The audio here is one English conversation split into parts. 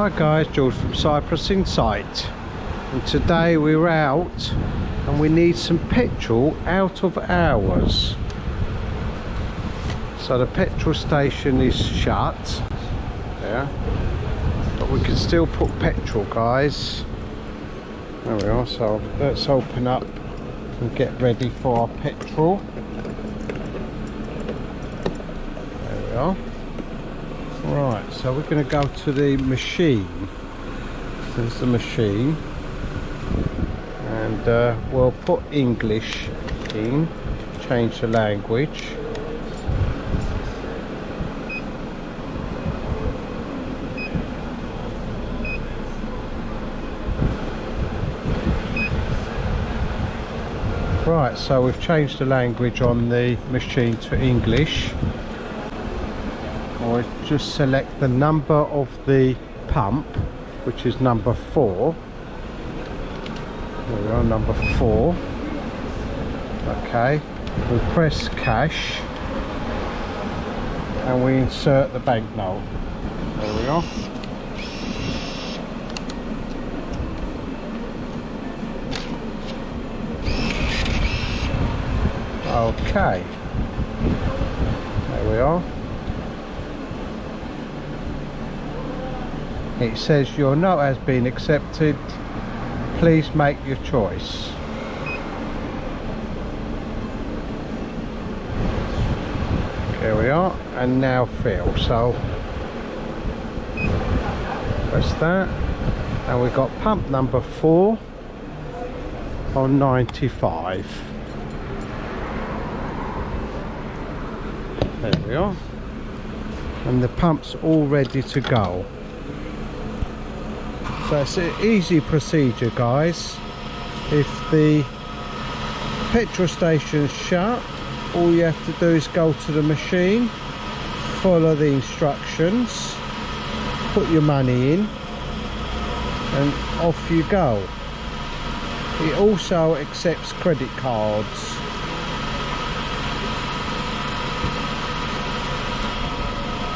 Hi guys, George from Cyprus Insight, and today we're out and we need some petrol out of hours. So the petrol station is shut, yeah, but we can still put petrol, guys. There we are. So let's open up and get ready for our petrol. There we are. Right, so we're going to go to the machine. There's the machine, and we'll put English in, change the language. Right, so we've changed the language on the machine to English. Or just select the number of the pump, which is number 4. There we are, number 4. Okay, we press cash and we insert the banknote. There we are. Okay, there we are. It says your note has been accepted, please make your choice. There we are, and now fill. So press that, and we've got pump number 4 on 95. There we are, and the pump's all ready to go. So it's an easy procedure, guys. If the petrol station's shut, all you have to do is go to the machine, follow the instructions, put your money in, and off you go. It also accepts credit cards.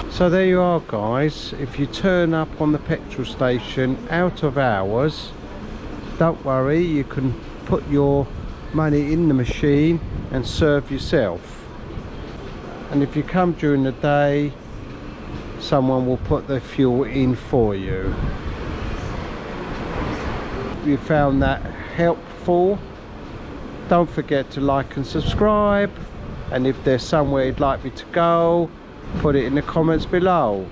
So there you are, guys. If you turn up on the petrol station out of hours, don't worry, you can put your money in the machine and serve yourself. And if you come during the day, someone will put the fuel in for you. If you found that helpful, don't forget to like and subscribe, and if there's somewhere you'd like me to go, put it in the comments below.